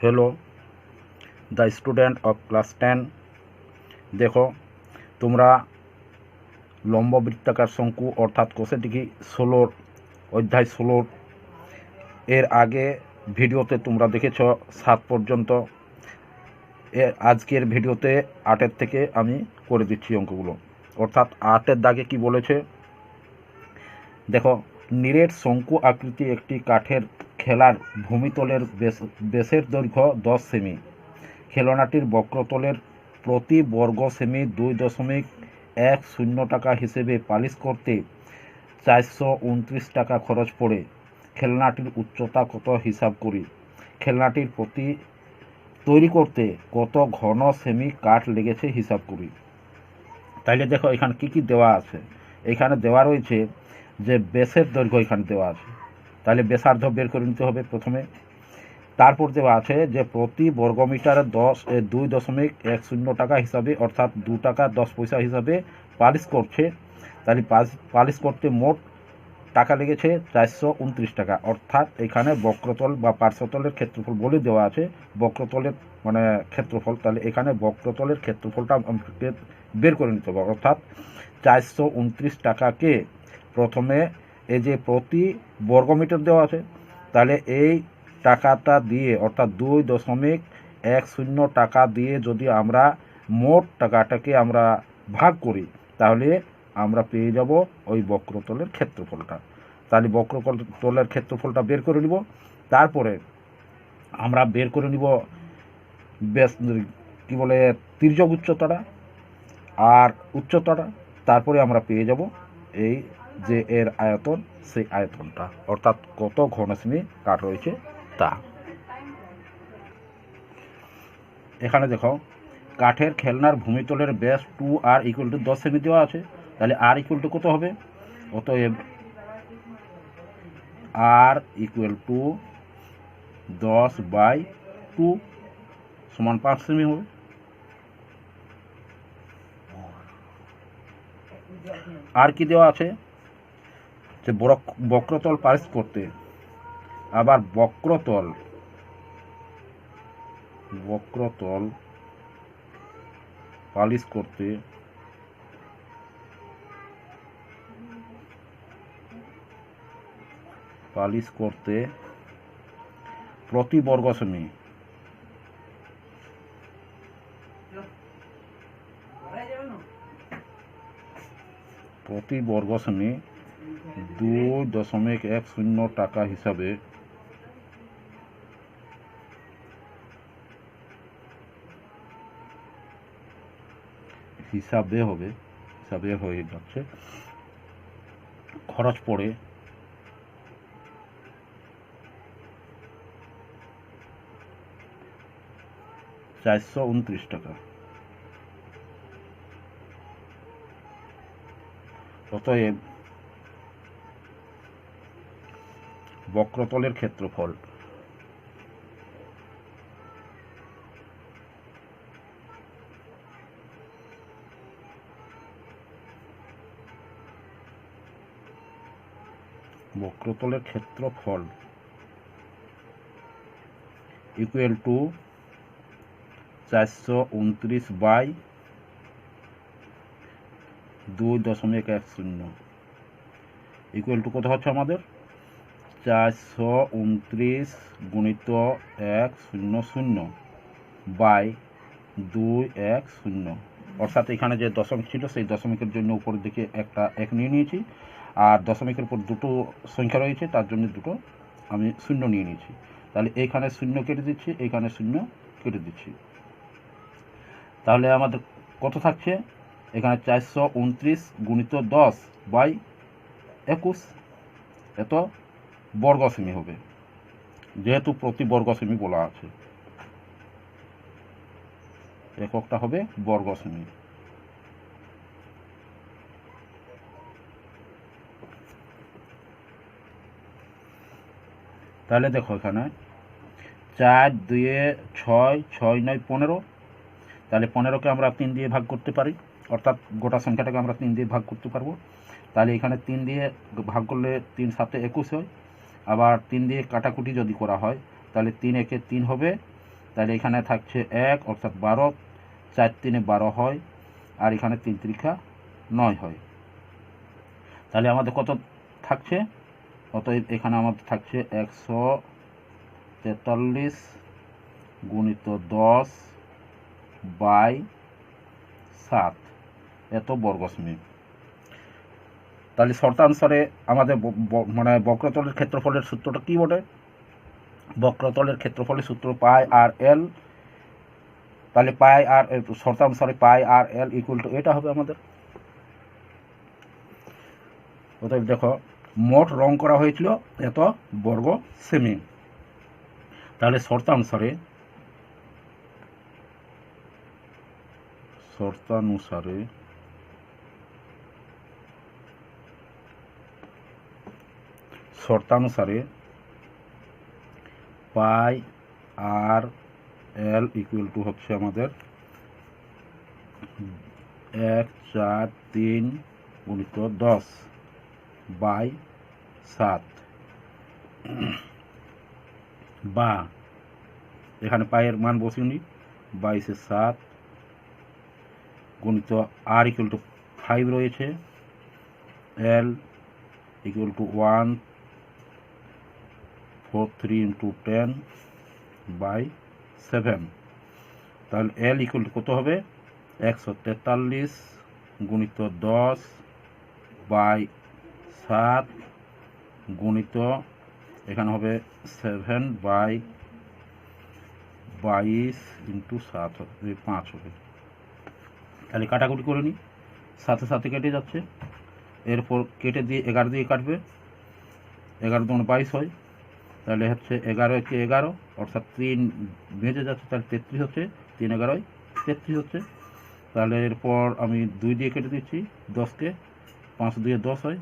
Hello the student of class 10। দেখো তোমরা লম্ব বৃত্তাকার শঙ্কু অর্থাৎ কোষেটিকি 16 অধ্যায় 16 এর আগে ভিডিওতে তোমরা দেখেছ 7 পর্যন্ত। আজকের ভিডিওতে 8 থেকে আমি করে দিচ্ছি অঙ্কগুলো। অর্থাৎ 8 দাগে কি বলেছে দেখো, নিরেট শঙ্কু আকৃতি একটি কাঠের খেলার ভূমিতলের বেসের দৈর্ঘ্য 10 সেমি। খেলনাটির বক্রতলের প্রতি বর্গ সেমি 2.10 টাকা হিসেবে পালিশ করতে 429 টাকা খরচ পড়ে। খেলনাটির উচ্চতা কত হিসাব করি। খেলনাটির প্রতি তৈরি করতে কত ঘন সেমি কাঠ লেগেছে হিসাব করি। তাইলে দেখো এখানে কি কি দেওয়া আছে। এখানে দেওয়া রয়েছে যে বেসের দৈর্ঘ্য এখানে দেওয়া আছে, তাহলে ব্যাসার্ধ বের করে নিতে হবে প্রথমে। তারপর দেওয়া আছে যে প্রতি বর্গমিটারে 2.10 টাকা হিসাবে অর্থাৎ 2 টাকা 10 পয়সা হিসাবে পালিশ করছে। তাহলে পালিশ করতে মোট টাকা লেগেছে 429 টাকা। অর্থাৎ এখানে বক্রতল বা পার্শ্বতলের ক্ষেত্রফল বলে দেওয়া আছে, বক্রতলের মানে ক্ষেত্রফল। তাহলে এখানে বক্রতলের ক্ষেত্রফলটা বের করে নিতে হবে। অর্থাৎ 429 টাকাকে প্রথমে এই যে প্রতি বর্গমিটার দেওয়া আছে, তাহলে এই টাকাটা দিয়ে অর্থাৎ 2.10 টাকা দিয়ে যদি আমরা মোট টাকাটাকে আমরা ভাগ করি, তাহলে আমরা পেয়ে যাব ওই বক্রতলের ক্ষেত্রফলটা। তাহলে বক্রতলের ক্ষেত্রফলটা বের করে নিব। তারপরে আমরা বের করে নিব কি বলে তির্যক উচ্চতাটা আর উচ্চতাটা। তারপরে আমরা পেয়ে যাব এই যে এর আয়তন, সেই আয়তনটা অর্থাৎ কত ঘন সেমি কাঠ রয়েছে তা। এখানে দেখো কাঠের খেলনার ভূমিতলের ব্যাস 2r = 10 সেমি দেওয়া আছে। তাহলে r = কত হবে, অতএব r = 10/2 সমান 5 সেমি হবে। আর কি দেওয়া আছে যে বক্রতল পালিশ করতে, আবার বক্রতল পালিশ করতে প্রতি বর্গ সেমি 2.10 টাকা হিসাবে হয়ে যাচ্ছে খরচ পড়ে 429 টাকা। অতএব বক্রতলের ক্ষেত্রফল ইকুয়াল টু 429/2.10 ইকুয়াল টু কত হচ্ছে আমাদের 429 গুণিত 100/210। অর্থাৎ এখানে যে দশমিক ছিল সেই দশমিকের জন্য উপরের দিকে একটা 1 নিয়ে নিয়েছি, আর দশমিকের উপর দুটো সংখ্যা রয়েছে তার জন্য দুটো আমি শূন্য নিয়ে নিয়েছি। তাহলে এইখানে শূন্য কেটে দিচ্ছি, এইখানে শূন্য কেটে দিচ্ছি। তাহলে আমাদের কত থাকছে এখানে 429 গুণিত 10/21 এত বর্গ সেমি হবে, যেহেতু প্রতি বর্গ সেমি বলা আছে। এককটা হবে বর্গ সেমি। তাহলে দেখো এখানে 4 2 6 6 9 15। তাহলে 15কে আমরা 3 দিয়ে ভাগ করতে পারি, অর্থাৎ গোটা সংখ্যাটাকে আমরা 3 দিয়ে ভাগ করতে পারবো। তাহলে এখানে 3 দিয়ে ভাগ করলে 3 7 21 হয়। আবার 3 দিয়ে কাটাকুটি যদি করা হয় তাহলে 3 একে 3 হবে, তাহলে এখানে থাকছে 1 অর্থাৎ 12, 4 3 12 হয়, আর এখানে 3 3 9 হয়। তাহলে আমাদের কত থাকছে? অতএব এখানে আমাদের থাকছে 143 গুণিত 10 বাই 7 এত বর্গ সেমি। তাহলে শর্তানুসারে আমাদের মানে বক্রতলের ক্ষেত্রফলের সূত্রটা কি বটে? বক্রতলের ক্ষেত্রফলের সূত্র পাই আর এল। তাহলে পাই আর শর্তানুসারে pi R L equal to এটা হবে আমাদের। অতএব দেখো মোট রং করা হয়েছিল এত বর্গ সেমি। তাহলে শর্তানুসারে পাই আর এল ইকুয়াল টু হচ্ছে আমাদের 1 4 3 গুণিত 10 বাই 7, বা এখানে পায়ের মান বসিয়ে নি 22/7 গুণিত আর ইকুয়াল টু 5 রয়েছে, এল ইকুয়াল টু 143 ইন্টু 10 বাই 7। তাহলে এল ইকুয়াল টু কত হবে? 143 গুণিত 10 বাই 7 গুণিত এখানে হবে 7 বাই 22 ইন্টু 7 হবে 5 হবে। তাহলে কাটাকুটি করে নিই, সাথে সাথে কেটে যাচ্ছে, এরপর কেটে দিয়ে 11 দিয়ে কাটবে, 11 দুগুণে 22 হয়। তাহলে হচ্ছে 11 কে 11 অর্থাৎ 3 ভেজে যাচ্ছে, তাহলে 33 হচ্ছে, 3 11 33 হচ্ছে। তাহলে এরপর আমি 2 দিয়ে কেটে দিচ্ছি, 10কে 5 দিয়ে 10 হয়,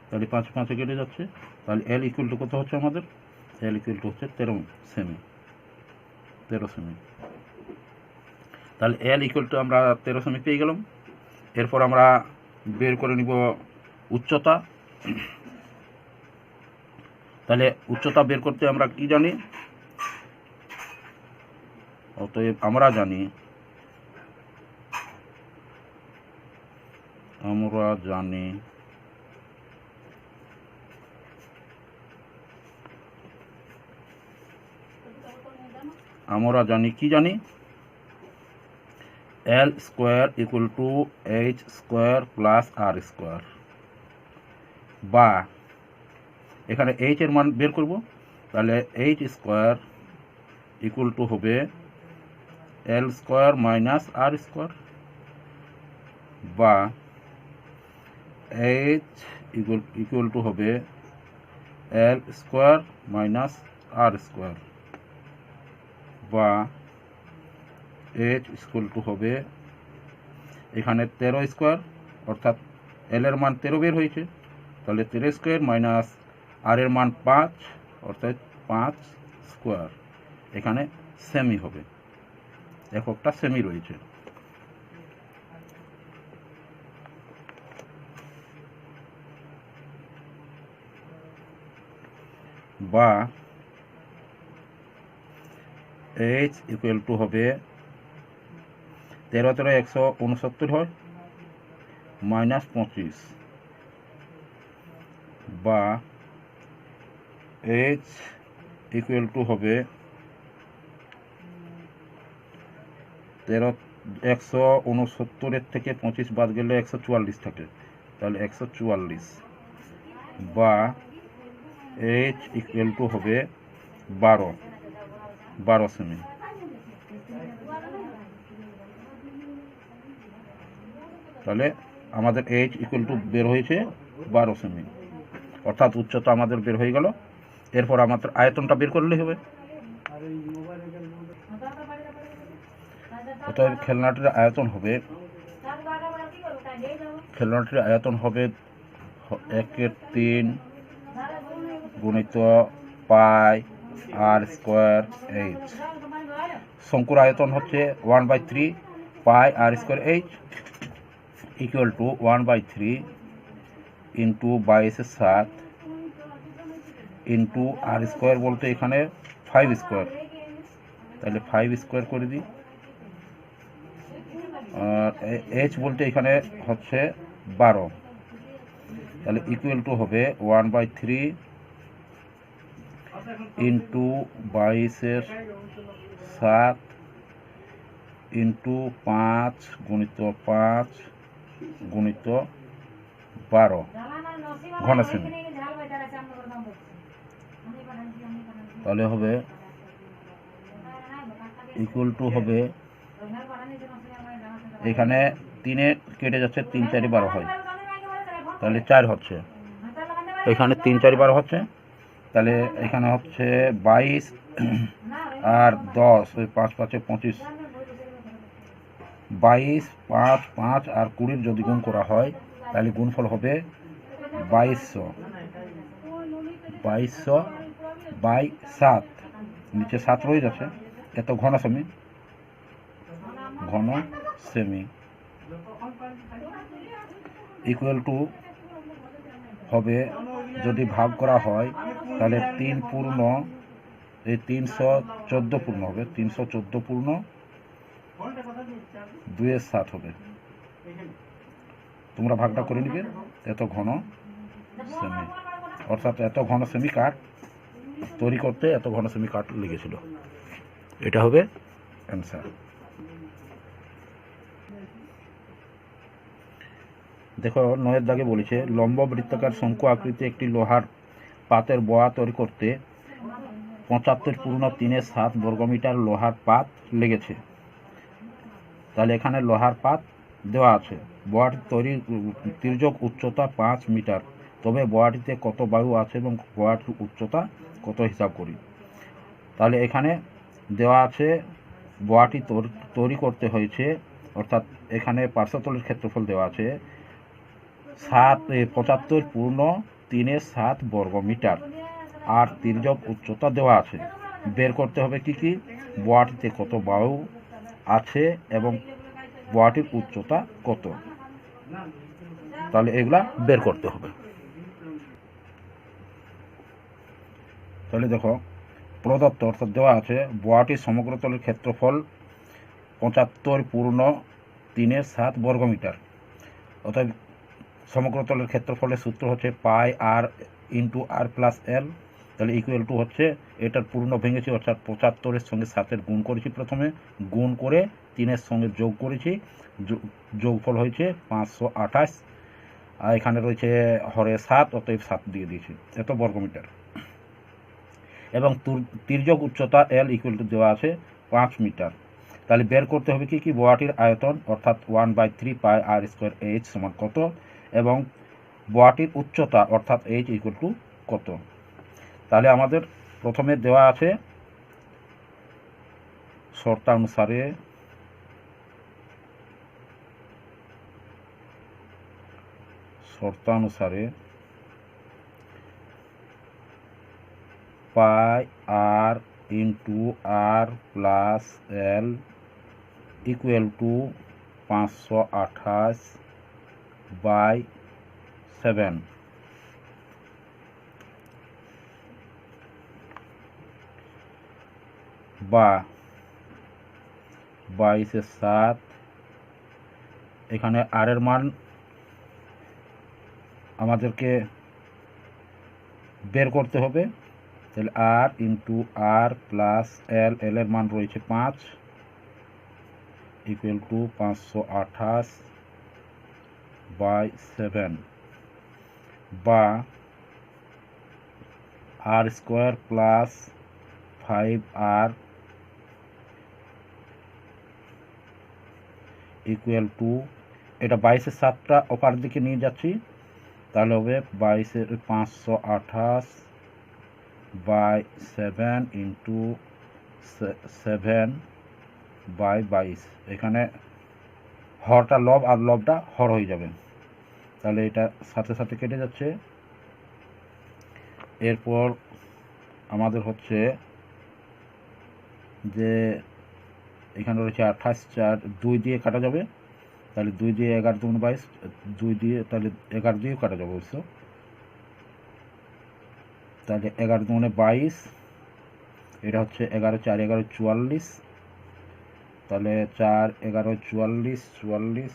তাহলে 5 5 কেটে যাচ্ছে। তাহলে এল ইকুয়াল টু কত হচ্ছে আমাদের? এল ইকুয়াল টু হচ্ছে 13 সেমি। তাহলে এল ইকুয়াল টু আমরা 13 সেমি পেয়ে গেলাম। এরপর আমরা বের করে নিব উচ্চতা। তাহলে উচ্চতা বের করতে আমরা কি জানি? অতএব আমরা জানি কি জানি? L square equal to H square plus R square, বা এখানে এইচ এর মান বের করব। তাহলে এইচ স্কোয়ার ইকুয়াল টু হবে এল স্কোয়ার মাইনাস আর স্কোয়ার, বা এইচ ইকুয়াল টু হবে এল স্কোয়ার মাইনাস আর স্কোয়ার, বা এইচ ইকুয়াল টু হবে এখানে 13 স্কোয়ার অর্থাৎ এল এর মান 13 বের হয়েছে, তাহলে 13 স্কোয়ার মাইনাস আর এর মান 5 অর্থাৎ 5 স্কোয়ার। এখানে সেমি হবে, এককটা সেমি রয়েছে। বা এইচ ইকুয়াল টু হবে 13 13 169 হয় মাইনাস 25, বা এইচ ইকুয়াল টু হবে 169 থেকে 25 বাদ গেলে 144 থাকে, তাহলে 144, বা এইচ ইকুয়াল টু হবে 12 সেমি। তাহলে আমাদের এইচ ইকুয়াল টু বের হয়েছে 12 সেমি, অর্থাৎ উচ্চতা আমাদের বের হয়ে গেল। এরপর আমাদের আয়তনটা বের করলেই হবে। অতএব খেলনাটির আয়তন হবে 1/3 গুণিত পাই আর স্কোয়ার এইচ। শঙ্কুর আয়তন হচ্ছে 1/3 pi R square H equal to 1/3 into 22/7 into R square বলতে এখানে 5 স্কোয়ার, তাহলে 5 স্কোয়ার করে দিই। আর এইচ বলতে এখানে হচ্ছে 12, তাহলে ইকুয়াল টু হবে 1/3 ইন্টু 22/7 ইন্টু 5 গুণিত 5 গুণিত 12 ঘন সেমি। তাহলে হবে ইকুয়াল টু হবে, এখানে 3 কেটে যাচ্ছে, 3 4 12 হয়, তাহলে 4 হচ্ছে, এখানে 3 4 12 হচ্ছে, তাহলে এখানে হচ্ছে 22 আর 10, ওই 5 5 25, 22 5 5 আর 20 যদি গুণ করা হয় তাহলে গুণফল হবে 2200 বাই 7, নিচে 7 রয়ে যাচ্ছে, এত ঘন সেমি ইকুয়াল টু হবে, যদি ভাগ করা হয় তাহলে 3 পূর্ণ, এই 314 পূর্ণ হবে, 314 পূর্ণ 2/7 হবে। তোমরা ভাগটা করে নিবে, এত ঘন সেমি, অর্থাৎ এত ঘন সেমি কাঠ তৈরি করতে এত ঘন সেমি কাঠ লেগেছিল। এটা হবে অ্যান্সার। দেখো 9 দাগে বলেছে, লম্ব বৃত্তাকার শঙ্কু আকৃতি একটি লোহার পাতের বোয়া তৈরি করতে 75 পূর্ণ 3/7 বর্গমিটার লোহার পাত লেগেছে। তাহলে এখানে লোহার পাত দেওয়া আছে, বোয়াটি তৈরির তির্যক উচ্চতা 5 মিটার, তবে বোয়াটিতে কত বায়ু আছে এবং বোয়াটির উচ্চতা কত হিসাব করি। তাহলে এখানে দেওয়া আছে বোয়াটি তৈরি করতে হয়েছে, অর্থাৎ এখানে পার্শ্বতলের ক্ষেত্রফল দেওয়া আছে 75 পূর্ণ 3/7 বর্গমিটার, আর তির্যক উচ্চতা দেওয়া আছে। বের করতে হবে কি বোয়াটিতে কত বায়ু আছে এবং বোয়াটির উচ্চতা কত, তাহলে এগুলা বের করতে হবে। তাহলে দেখো প্রদত্ত, অর্থাৎ দেওয়া আছে বোয়াটির সমগ্র তলের ক্ষেত্রফল 75 পূর্ণ 3/7 বর্গমিটার, অর্থাৎ সমগ্র তলের ক্ষেত্রফলের সূত্র হচ্ছে পাই আর ইন্টু আর প্লাস এল। তাহলে ইকুয়াল টু হচ্ছে, এটার পূর্ণ ভেঙেছি, অর্থাৎ 75-এর সঙ্গে 7-এর গুণ করেছি, প্রথমে গুণ করে 3-এর সঙ্গে যোগ করেছি, যোগফল হয়েছে 528, আর এখানে রয়েছে হরে 7, অতএব 7 দিয়ে দিয়েছি, এত বর্গমিটার। এবং তির্যক উচ্চতা এল ইকুয়াল টু দেওয়া আছে 5 মিটার। তাহলে বের করতে হবে কি বোয়াটির আয়তন, অর্থাৎ 1/3 পাই আর স্কোয়ার এইচ সমান কত, এবং বোয়াটির উচ্চতা অর্থাৎ এইচ ইকুয়াল টু কত। তাহলে আমাদের প্রথমে দেওয়া আছে শর্তানুসারে pi R into R plus L equal to 528/7, বা 22/7। এখানে আর এর মান আমাদেরকে বের করতে হবে, তাহলে আর ইন্টু আর প্লাস এল, এল এর মান রয়েছে 5 ইকুয়াল টু 528/7, বা R square plus 5r equal to, এটা 22/7টা অপার দিকে নিয়ে যাচ্ছি, তাহলে হবে 528/7 ইন্টু 7/22, এখানে হরটা লব আর লবটা হর হয়ে যাবে, তাহলে এটা সাথে সাথে কেটে যাচ্ছে। এরপর আমাদের হচ্ছে যে এখানে রয়েছে 28, 4 2 দিয়ে কাটা যাবে, তাহলে 2 দিয়ে 11 2 22, 2 দিয়ে তাহলে 11 দিয়েও কাটা যাবে অবশ্য, তাহলে 11 2 22, এটা হচ্ছে 11 4 11 44, তাহলে 4 11 44 44,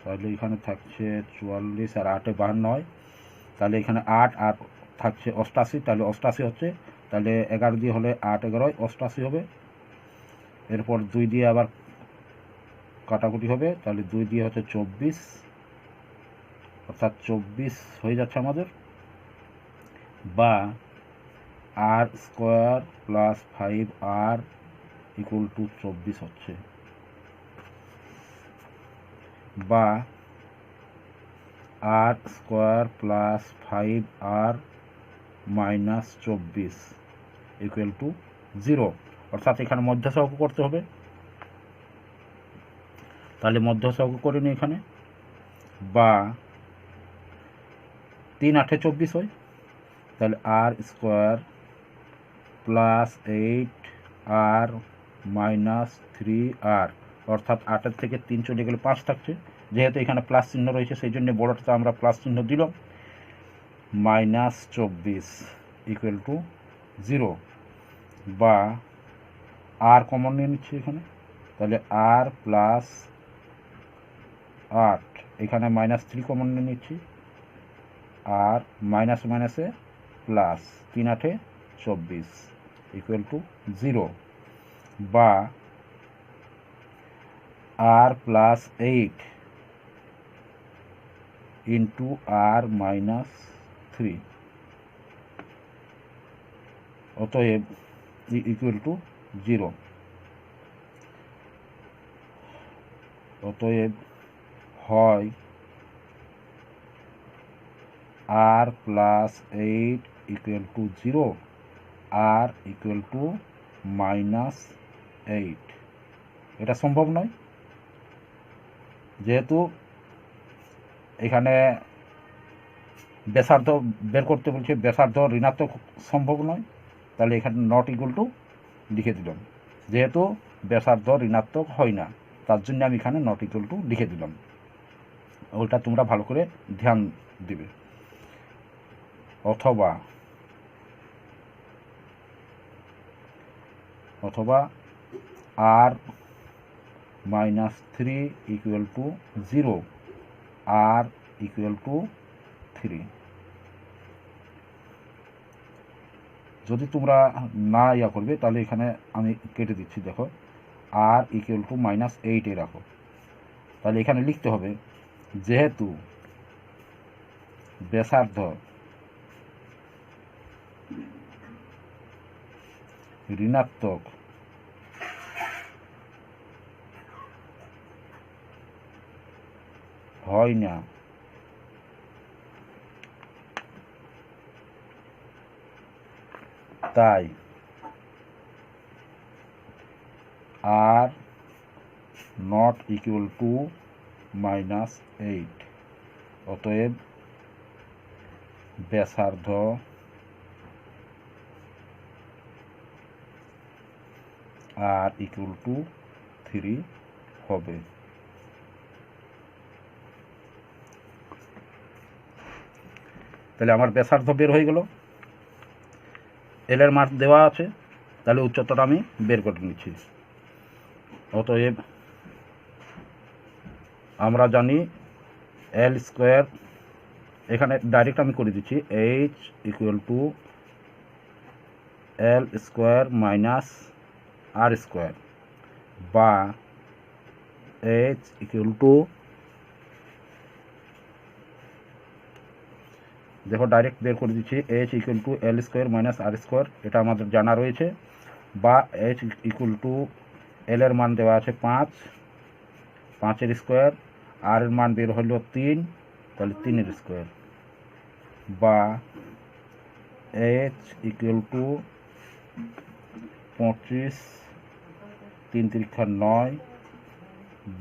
তাহলে এখানে থাকছে 44 আর 8 52 হয়, তাহলে এখানে 8 আর থাকছে 88, তাহলে 88 হচ্ছে, তাহলে 11 দিয়ে হলে 8 11 88 হবে। এরপর 2 দিয়ে আবার কাটাকুটি হবে, তাহলে 2 দিয়ে হচ্ছে 24, অর্থাৎ 24 হয়ে যাচ্ছে আমাদের, বা R square plus 5r equal to 24 হচ্ছে, বা R square plus 5r minus 24 equal to 0, অর্থাৎ এখানে মধ্যসহগ করতে হবে। তাহলে মধ্যসহগ করে নিই এখানে, বা 3 8 24 হয়, তাহলে আর square plus 8r minus 3r, অর্থাৎ 8 থেকে 3 চলে গেলে 5 থাকছে, যেহেতু এখানে প্লাস চিহ্ন রয়েছে সেই জন্য বড়টাতে আমরা প্লাস চিহ্ন দিলাম, মাইনাস 24 ইকুয়াল টু 0, বা আর কমন নিয়ে নিচ্ছি এখানে, তাহলে আর প্লাস 8, এখানে মাইনাস 3 কমন নিয়ে নিচ্ছি, আর মাইনাস মাইনাসে প্লাস 3 8 24 ইকুয়াল টু 0, বা R plus 8 into R minus 3, অতএব ইকুয়াল টু 0, অতএব হয় R plus 8 equal to 0, R equal to minus 8। এটা সম্ভব নয়, যেহেতু এখানে ব্যাসার্ধ বের করতে বলছে, ব্যাসার্ধ ঋণাত্মক সম্ভব নয়, তাহলে এখানে নট ইকুয়াল টু লিখে দিলাম, যেহেতু ব্যাসার্ধ ঋণাত্মক হয় না তার জন্য আমি এখানে নট ইকুয়াল টু লিখে দিলাম। ওইটা তোমরা ভালো করে ধ্যান দিবে। অথবা R minus 3 equal to 0, R equal to 3। যদি তোমরা না করবে তাহলে এখানে আমি কেটে দিচ্ছি, দেখো আর ইকুয়াল টু মাইনাস 8 রাখো, তাহলে এখানে লিখতে হবে যেহেতু ব্যাসার্ধ ঋণাত্মক হয় না, তাই are not equal to minus 8, অতএব ব্যাসার্ধ আর ইকুয়াল টু 3 হবে। তাহলে আমার ব্যাসার্ধ বের হয়ে গেল, এল এর মান দেওয়া আছে, তাহলে উচ্চতাটা আমি বের করে নিচ্ছি। অতএব আমরা জানি এল স্কোয়ার, এখানে ডাইরেক্ট আমি করে দিচ্ছি, H equal to L square minus R square, বা এইচ ইকুয়াল টু, দেখো ডাইরেক্ট বের করে দিচ্ছি, H equal to L square minus R square, এটা আমাদের জানা রয়েছে, বা এইচ ইকুয়াল টু এল এর মান দেওয়া আছে 5, 5 স্কোয়ার, আর এর মান বের হলো 3, তাহলে 3 স্কোয়ার, বা এইচ ইকুয়াল টু 25, 3 3 9,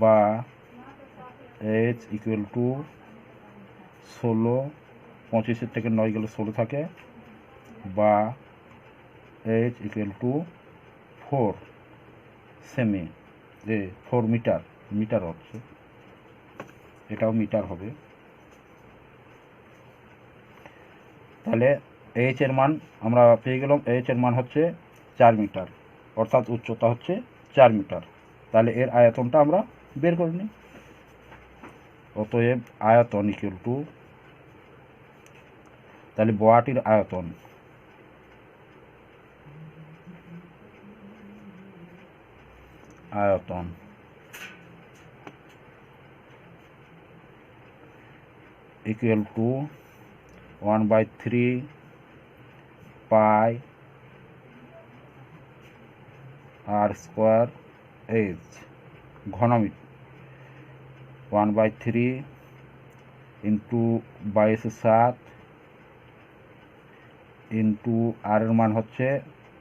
বা এইচ ইকুয়াল টু 16, 25 থেকে 9 গেলে 16 থাকে, বা এইচ ইকুয়াল টু 4 সেমি, 4 মিটার, মিটার হচ্ছে, এটাও মিটার হবে। তাহলে এইচ এর মান আমরা পেয়ে গেলাম, এইচ এর মান হচ্ছে 4 মিটার, অর্থাৎ উচ্চতা হচ্ছে 4 মিটার। তাহলে এর আয়তনটা আমরা বের করে নিই। অতএব আয়তন ইকুয়াল টু, তাহলে বয়াটির আয়তন equal to 1/3 pi R square H ঘনমিটার। 1/3 ইন্টু 22/7 ইন্টু আর এর মান হচ্ছে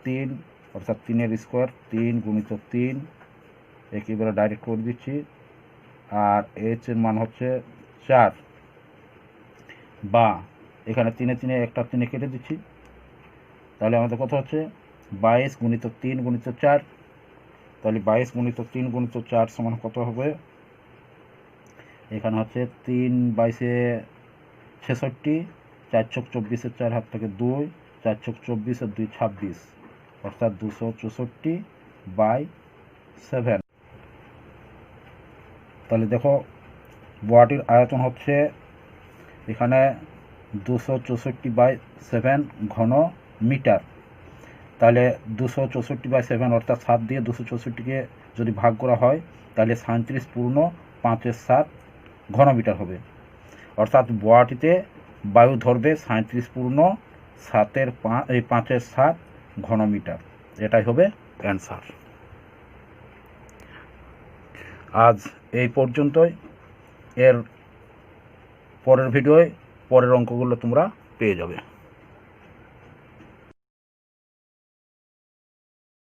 3, অর্থাৎ 3 এর স্কোয়ার, 3 গুণিত 3 একেবারে ডাইরেক্ট করে দিচ্ছি। আর এইচ এর মান হচ্ছে 4, বা এখানে 3 একটা 3 কেটে দিচ্ছি। তাহলে আমাদের কথা হচ্ছে 22 গুণিত 3 গুণিত 4। তাহলে 22 গুণিত 3 গুণিত 4 সমান কত হবে? এখানে হচ্ছে 3 22 66, 4 ছক 24, 4 হাত থেকে 2, 4 ছক 24 আর 2 26, অর্থাৎ 264/7। তাহলে দেখো বয়াটির আয়তন হচ্ছে এখানে 264/7 ঘন মিটার। তাহলে 264/7 অর্থাৎ 7 দিয়ে 264কে যদি ভাগ করা হয় তাহলে 37 পূর্ণ 5/7 ঘনমিটার হবে। অর্থাৎ বয়াটিতে বায়ু ধরবে 37 পূর্ণ 5/7 ঘনমিটার। এটাই হবে অ্যান্সার। আজ এই পর্যন্তই। এর পরের ভিডিওয় পরের অঙ্কগুলো তোমরা পেয়ে যাবে।